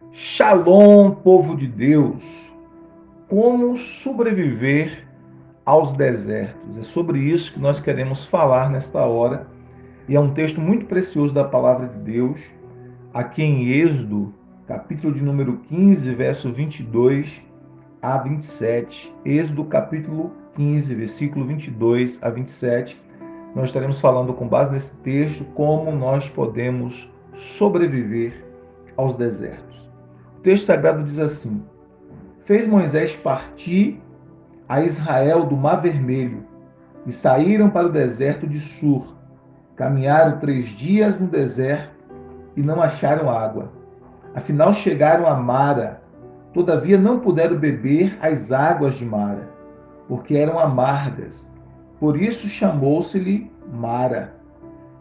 Shalom, povo de Deus! Como sobreviver aos desertos? É sobre isso que nós queremos falar nesta hora. E é um texto muito precioso da palavra de Deus, aqui em Êxodo, capítulo de número 15, verso 22 a 27. Êxodo, capítulo 15, versículo 22 a 27. Nós estaremos falando com base nesse texto como nós podemos sobreviver aos desertos. O texto sagrado diz assim: Fez Moisés partir a Israel do Mar Vermelho e saíram para o deserto de Sur. Caminharam 3 dias no deserto e não acharam água. Afinal chegaram a Mara. Todavia não puderam beber as águas de Mara, porque eram amargas. Por isso chamou-se-lhe Mara.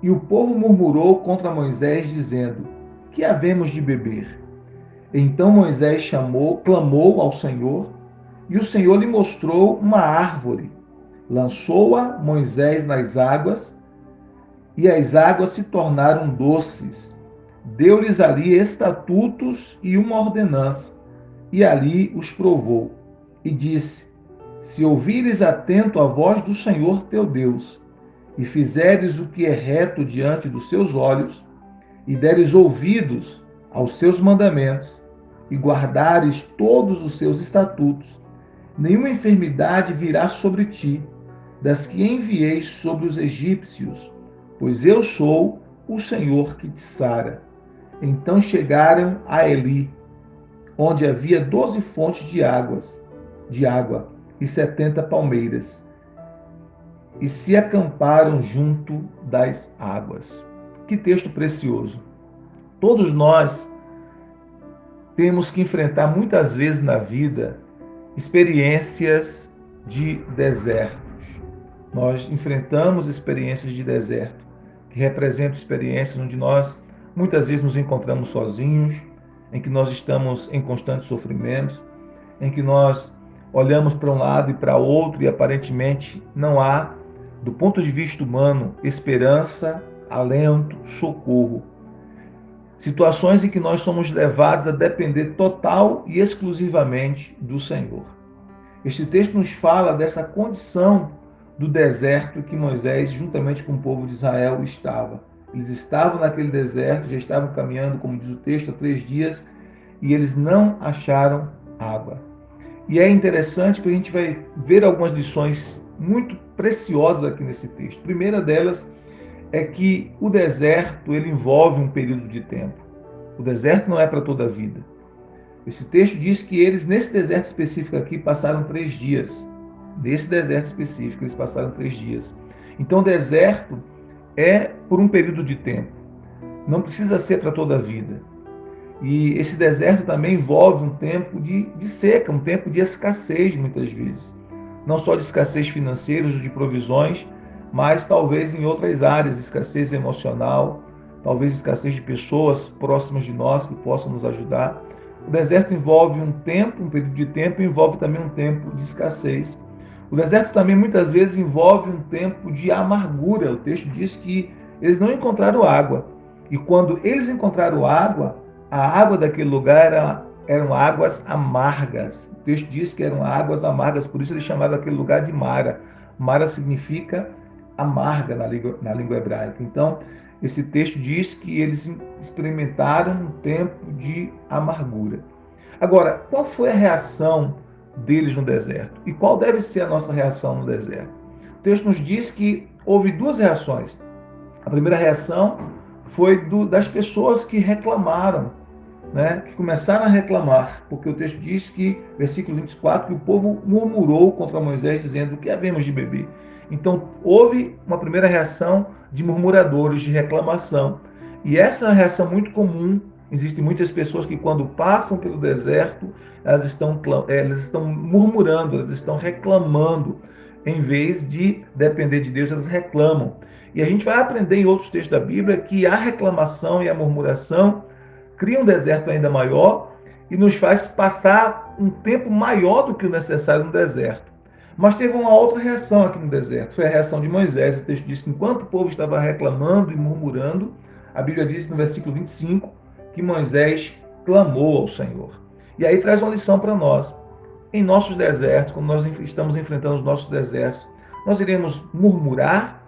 E o povo murmurou contra Moisés, dizendo: Que havemos de beber? Então Moisés clamou ao Senhor, e o Senhor lhe mostrou uma árvore. Lançou-a Moisés nas águas, e as águas se tornaram doces. Deu-lhes ali estatutos e uma ordenança, e ali os provou. E disse: Se ouvires atento a voz do Senhor teu Deus, e fizeres o que é reto diante dos seus olhos, e deres ouvidos aos seus mandamentos, e guardares todos os seus estatutos, nenhuma enfermidade virá sobre ti, das que enviei sobre os egípcios, pois eu sou o Senhor que te sara. Então chegaram a Eli, onde havia 12 fontes de água e 70 palmeiras, e se acamparam junto das águas. Que texto precioso! Todos nós temos que enfrentar muitas vezes na vida experiências de desertos. Nós enfrentamos experiências de deserto, que representam experiências onde nós muitas vezes nos encontramos sozinhos, em que nós estamos em constante sofrimento, em que nós olhamos para um lado e para outro e aparentemente não há, do ponto de vista humano, esperança, alento, socorro. Situações em que nós somos levados a depender total e exclusivamente do Senhor. Este texto nos fala dessa condição do deserto que Moisés, juntamente com o povo de Israel, estava. Eles estavam naquele deserto, já estavam caminhando, como diz o texto, há 3 dias, e eles não acharam água. E é interessante porque a gente vai ver algumas lições muito preciosas aqui nesse texto. A primeira delas é que o deserto ele envolve um período de tempo. O deserto não é para toda a vida. Esse texto diz que eles, nesse deserto específico aqui, passaram 3 dias. Nesse deserto específico, eles passaram 3 dias. Então, o deserto é por um período de tempo. Não precisa ser para toda a vida. E esse deserto também envolve um tempo de seca, um tempo de escassez, muitas vezes. Não só de escassez financeira, de provisões, mas talvez em outras áreas, escassez emocional, talvez escassez de pessoas próximas de nós que possam nos ajudar. O deserto envolve um tempo, um período de tempo, e envolve também um tempo de escassez. O deserto também muitas vezes envolve um tempo de amargura. O texto diz que eles não encontraram água. E quando eles encontraram água, a água daquele lugar eram águas amargas. O texto diz que eram águas amargas, por isso eles chamaram aquele lugar de Mara. Mara significa amarga na língua hebraica. Então, esse texto diz que eles experimentaram um tempo de amargura. Agora, qual foi a reação deles no deserto? E qual deve ser a nossa reação no deserto? O texto nos diz que houve 2 reações. A primeira reação foi das pessoas que reclamaram, né, que começaram a reclamar, porque o texto diz que, versículo 24, que o povo murmurou contra Moisés, dizendo: O que havemos de beber? Então, houve uma primeira reação de murmuradores, de reclamação. E essa é uma reação muito comum. Existem muitas pessoas que, quando passam pelo deserto, elas estão murmurando, elas estão reclamando. Em vez de depender de Deus, elas reclamam. E a gente vai aprender em outros textos da Bíblia que a reclamação e a murmuração cria um deserto ainda maior e nos faz passar um tempo maior do que o necessário no deserto. Mas teve uma outra reação aqui no deserto, foi a reação de Moisés. O texto diz que enquanto o povo estava reclamando e murmurando, a Bíblia diz no versículo 25 que Moisés clamou ao Senhor. E aí traz uma lição para nós. Em nossos desertos, quando nós estamos enfrentando os nossos desertos, nós iremos murmurar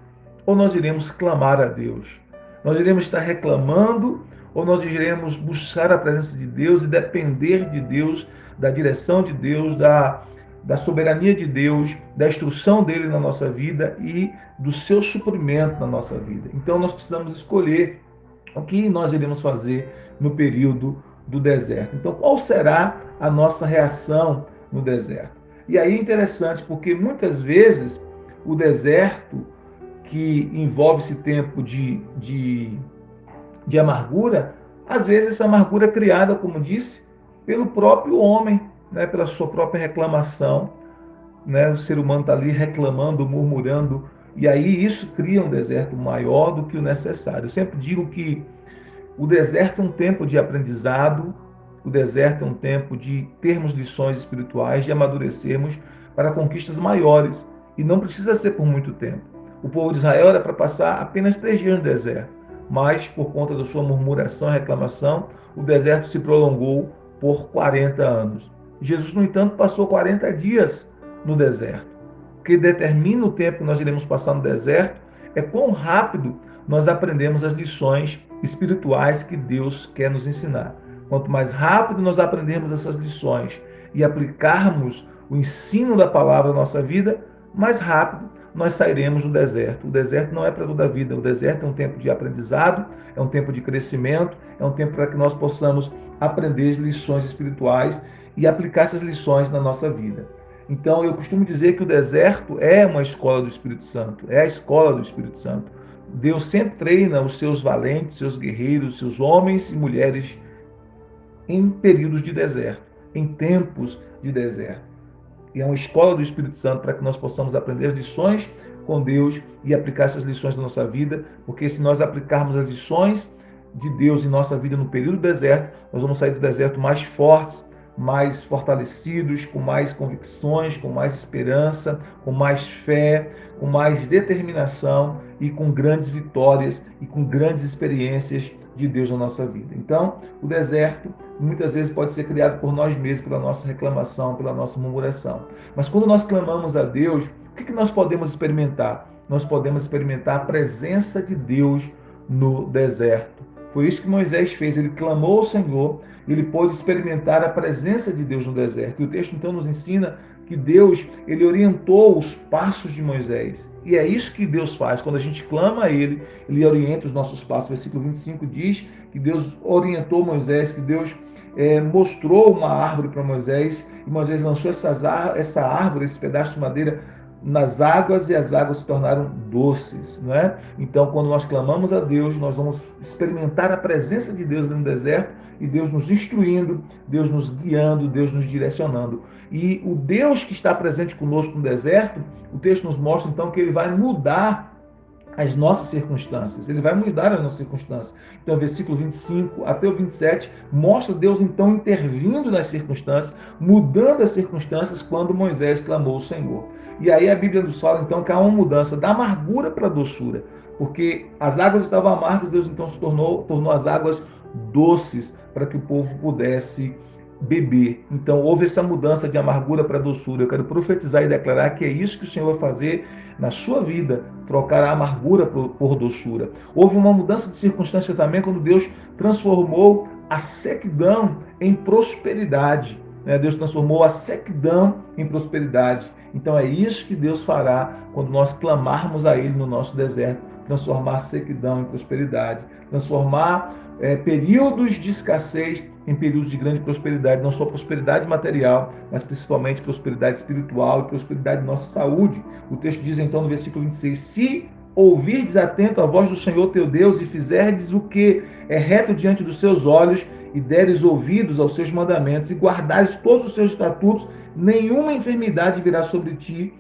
ou nós iremos clamar a Deus? Nós iremos estar reclamando ou nós iremos buscar a presença de Deus e depender de Deus, da direção de Deus, da soberania de Deus, da instrução dele na nossa vida e do seu suprimento na nossa vida? Então nós precisamos escolher o que nós iremos fazer no período do deserto. Então, qual será a nossa reação no deserto? E aí é interessante, porque muitas vezes o deserto, que envolve esse tempo de amargura, às vezes essa amargura é criada, como disse, pelo próprio homem, né, pela sua própria reclamação. Né, o ser humano está ali reclamando, murmurando, e aí isso cria um deserto maior do que o necessário. Eu sempre digo que o deserto é um tempo de aprendizado, o deserto é um tempo de termos lições espirituais, de amadurecermos para conquistas maiores. E não precisa ser por muito tempo. O povo de Israel era para passar apenas 3 dias no deserto, mas por conta da sua murmuração e reclamação, o deserto se prolongou por 40 anos. Jesus, no entanto, passou 40 dias no deserto. O que determina o tempo que nós iremos passar no deserto é quão rápido nós aprendemos as lições espirituais que Deus quer nos ensinar. Quanto mais rápido nós aprendermos essas lições e aplicarmos o ensino da palavra na nossa vida, mais rápido nós sairemos do deserto. O deserto não é para toda a vida. O deserto é um tempo de aprendizado, é um tempo de crescimento, é um tempo para que nós possamos aprender as lições espirituais e aplicar essas lições na nossa vida. Então, eu costumo dizer que o deserto é uma escola do Espírito Santo, é a escola do Espírito Santo. Deus sempre treina os seus valentes, seus guerreiros, seus homens e mulheres em períodos de deserto, em tempos de deserto. E é uma escola do Espírito Santo para que nós possamos aprender as lições com Deus e aplicar essas lições na nossa vida, porque se nós aplicarmos as lições de Deus em nossa vida no período do deserto, nós vamos sair do deserto mais fortes, mais fortalecidos, com mais convicções, com mais esperança, com mais fé, com mais determinação e com grandes vitórias e com grandes experiências de Deus na nossa vida. Então, o deserto muitas vezes pode ser criado por nós mesmos, pela nossa reclamação, pela nossa murmuração. Mas quando nós clamamos a Deus, o que nós podemos experimentar? Nós podemos experimentar a presença de Deus no deserto. Foi isso que Moisés fez, ele clamou ao Senhor, ele pôde experimentar a presença de Deus no deserto. E o texto então nos ensina que Deus, ele orientou os passos de Moisés. E é isso que Deus faz, quando a gente clama a ele, ele orienta os nossos passos. O versículo 25 diz que Deus orientou Moisés, que Deus mostrou uma árvore para Moisés, e Moisés lançou essa árvore, esse pedaço de madeira, nas águas, e as águas se tornaram doces, não é? Então, quando nós clamamos a Deus, nós vamos experimentar a presença de Deus no deserto, e Deus nos instruindo, Deus nos guiando, Deus nos direcionando. E o Deus que está presente conosco no deserto, o texto nos mostra então que ele vai mudar as nossas circunstâncias, ele vai mudar as nossas circunstâncias. Então, versículo 25 até o 27 mostra Deus então intervindo nas circunstâncias, mudando as circunstâncias quando Moisés clamou ao Senhor. E aí a Bíblia nos fala então que há uma mudança da amargura para a doçura, porque as águas estavam amargas, Deus então tornou as águas doces para que o povo pudesse beber. Então houve essa mudança de amargura para doçura. Eu quero profetizar e declarar que é isso que o Senhor vai fazer na sua vida, trocar a amargura por doçura. Houve uma mudança de circunstância também quando Deus transformou a sequidão em prosperidade. Deus transformou a sequidão em prosperidade. Então é isso que Deus fará quando nós clamarmos a Ele no nosso deserto, transformar a sequidão em prosperidade, transformar períodos de escassez em períodos de grande prosperidade, não só prosperidade material, mas principalmente prosperidade espiritual e prosperidade de nossa saúde. O texto diz então no versículo 26, se ouvirdes atento a voz do Senhor teu Deus e fizerdes o que é reto diante dos seus olhos e deres ouvidos aos seus mandamentos e guardares todos os seus estatutos, nenhuma enfermidade virá sobre ti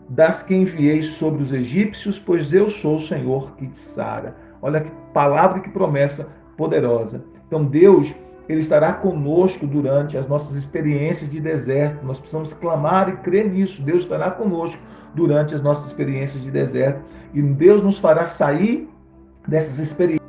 das que enviei sobre os egípcios, pois eu sou o Senhor que te sara. Olha que palavra e que promessa poderosa. Então Deus, Ele estará conosco durante as nossas experiências de deserto. Nós precisamos clamar e crer nisso. Deus estará conosco durante as nossas experiências de deserto. E Deus nos fará sair dessas experiências